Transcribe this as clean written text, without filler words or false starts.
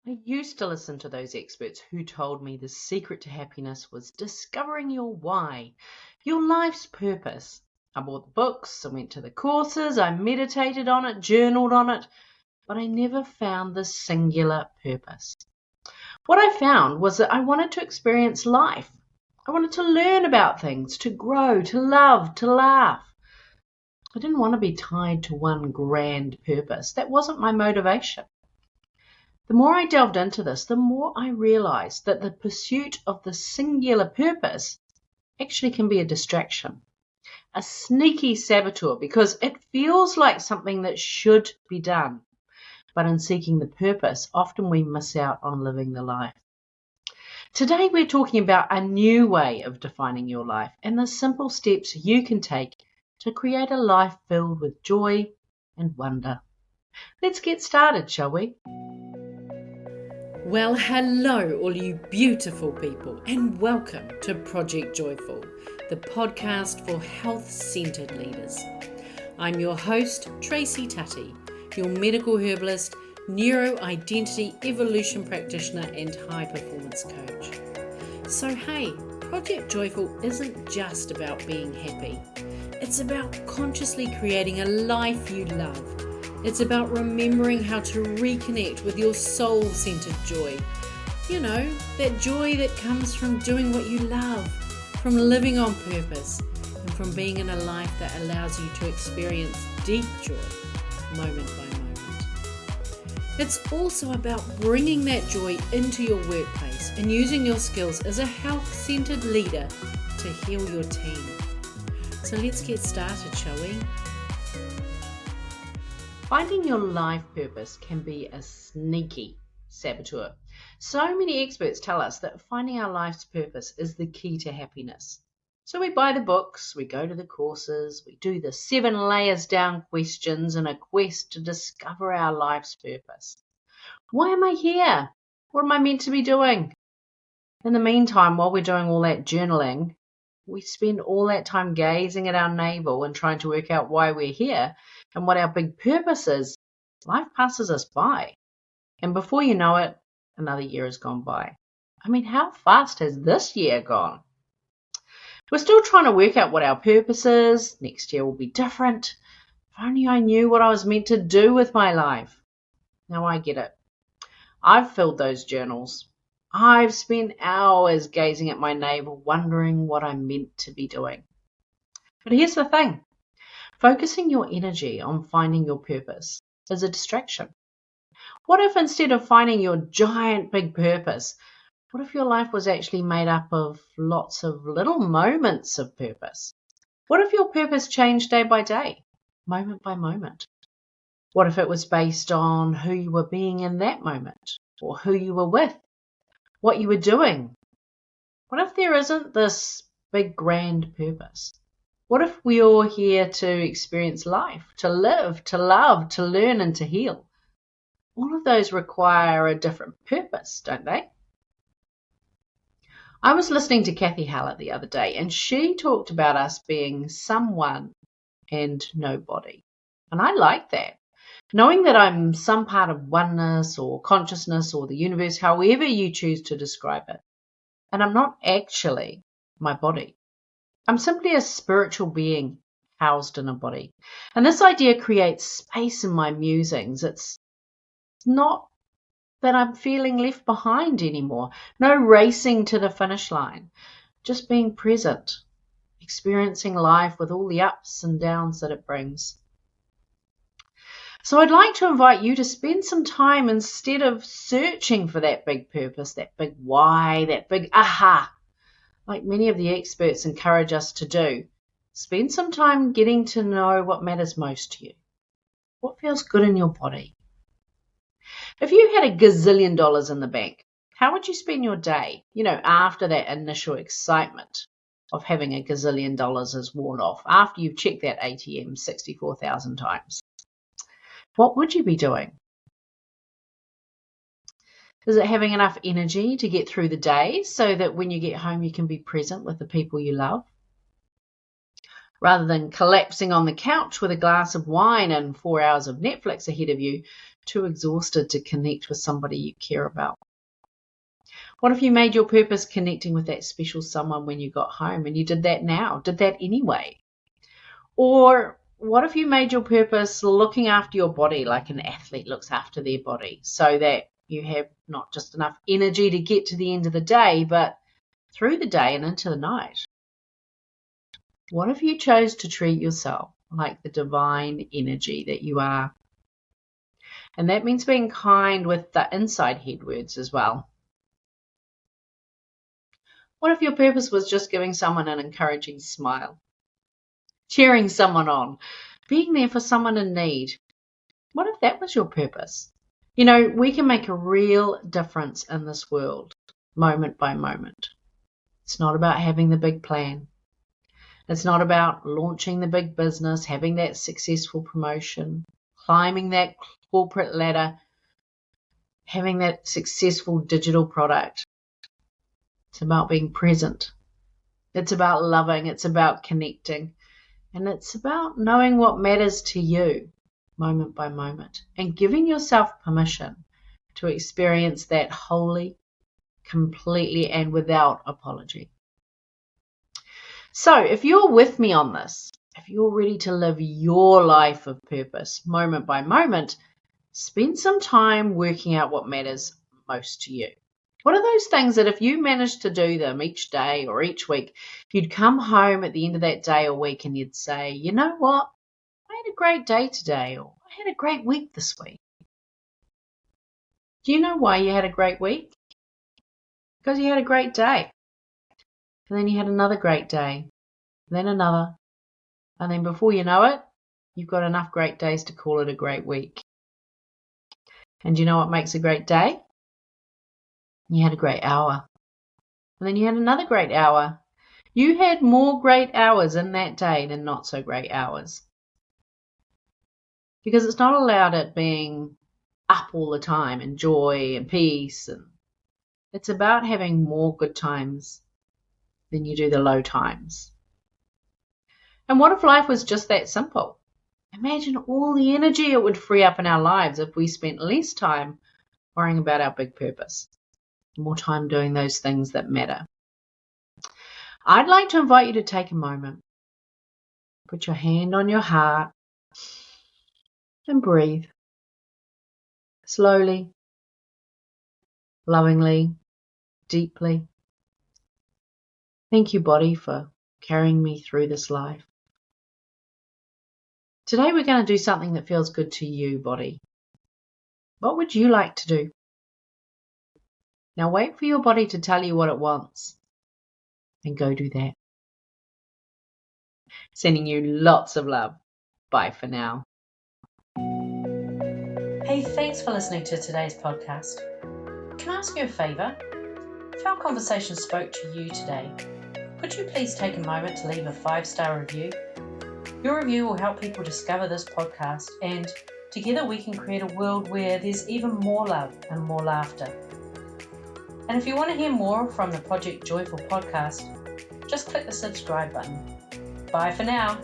I used to listen to those experts who told me the secret to happiness was discovering your why, your life's purpose. I bought the books, I went to the courses, I meditated on it, journaled on it, but I never found the singular purpose. What I found was that I wanted to experience life. I wanted to learn about things, to grow, to love, to laugh. I didn't want to be tied to one grand purpose. That wasn't my motivation. The more I delved into this, the more I realized that the pursuit of the singular purpose actually can be a distraction, a sneaky saboteur, because it feels like something that should be done. But in seeking the purpose, often we miss out on living the life. Today we're talking about a new way of defining your life and the simple steps you can take to create a life filled with joy and wonder. Let's get started, shall we? Well, hello, all you beautiful people, and welcome to Project Joyful, the podcast for health-centered leaders. I'm your host, Tracy Tutty, your medical herbalist, neuro-identity evolution practitioner, and high-performance coach. So hey, Project Joyful isn't just about being happy. It's about consciously creating a life you love. It's about remembering how to reconnect with your soul-centered joy. You know, that joy that comes from doing what you love, from living on purpose, and from being in a life that allows you to experience deep joy, moment by moment. It's also about bringing that joy into your workplace and using your skills as a health-centered leader to heal your team. So let's get started, shall we? Finding your life purpose can be a sneaky saboteur. So many experts tell us that finding our life's purpose is the key to happiness. So we buy the books, we go to the courses, we do the 7 layers down questions in a quest to discover our life's purpose. Why am I here? What am I meant to be doing? In the meantime, while we're doing all that journaling, we spend all that time gazing at our navel and trying to work out why we're here and what our big purpose is. Life passes us by. And before you know it, another year has gone by. I mean, how fast has this year gone? We're still trying to work out what our purpose is. Next year will be different. If only I knew what I was meant to do with my life. Now I get it. I've filled those journals. I've spent hours gazing at my navel, wondering what I'm meant to be doing. But here's the thing. Focusing your energy on finding your purpose is a distraction. What if instead of finding your giant big purpose, what if your life was actually made up of lots of little moments of purpose? What if your purpose changed day by day, moment by moment? What if it was based on who you were being in that moment, or who you were with, what you were doing? What if there isn't this big grand purpose? What if we're all here to experience life, to live, to love, to learn, and to heal? All of those require a different purpose, don't they? I was listening to Kathy Hallett the other day, and she talked about us being someone and nobody. And I like that. Knowing that I'm some part of oneness or consciousness or the universe, however you choose to describe it. And I'm not actually my body. I'm simply a spiritual being housed in a body. And this idea creates space in my musings. It's not that I'm feeling left behind anymore. No racing to the finish line. Just being present, experiencing life with all the ups and downs that it brings. So I'd like to invite you to spend some time, instead of searching for that big purpose, that big why, that big aha, like many of the experts encourage us to do, spend some time getting to know what matters most to you. What feels good in your body? If you had $1 gazillion in the bank, how would you spend your day, after that initial excitement of having $1 gazillion is worn off, after you've checked that ATM 64,000 times? What would you be doing? Is it having enough energy to get through the day so that when you get home you can be present with the people you love? Rather than collapsing on the couch with a glass of wine and 4 hours of Netflix ahead of you, too exhausted to connect with somebody you care about? What if you made your purpose connecting with that special someone when you got home and you did that anyway? Or what if you made your purpose looking after your body like an athlete looks after their body, so that you have not just enough energy to get to the end of the day, but through the day and into the night? What if you chose to treat yourself like the divine energy that you are? And that means being kind with the inside head words as well. What if your purpose was just giving someone an encouraging smile, cheering someone on, being there for someone in need? What if that was your purpose? You know, we can make a real difference in this world, moment by moment. It's not about having the big plan. It's not about launching the big business, having that successful promotion, climbing that corporate ladder, having that successful digital product. It's about being present. It's about loving. It's about connecting. And it's about knowing what matters to you moment by moment and giving yourself permission to experience that wholly, completely, and without apology. So if you're with me on this, if you're ready to live your life of purpose moment by moment, spend some time working out what matters most to you. What are those things that if you managed to do them each day or each week, you'd come home at the end of that day or week and you'd say, you know what, I had a great day today, or I had a great week this week. Do you know why you had a great week? Because you had a great day. And then you had another great day, then another, and then before you know it, you've got enough great days to call it a great week. And do you know what makes a great day? You had a great hour, and then you had another great hour. You had more great hours in that day than not so great hours. Because it's not allowed it being up all the time and joy and peace, and it's about having more good times than you do the low times. And what if life was just that simple? Imagine all the energy it would free up in our lives if we spent less time worrying about our big purpose, more time doing those things that matter. I'd like to invite you to take a moment, put your hand on your heart and breathe slowly, lovingly, deeply. Thank you, body, for carrying me through this life. Today we're going to do something that feels good to you, body. What would you like to do? Now wait for your body to tell you what it wants and go do that. Sending you lots of love. Bye for now. Hey, thanks for listening to today's podcast. Can I ask you a favour? If our conversation spoke to you today, could you please take a moment to leave a 5-star review? Your review will help people discover this podcast, and together we can create a world where there's even more love and more laughter. And if you want to hear more from the Project Joyful podcast, just click the subscribe button. Bye for now.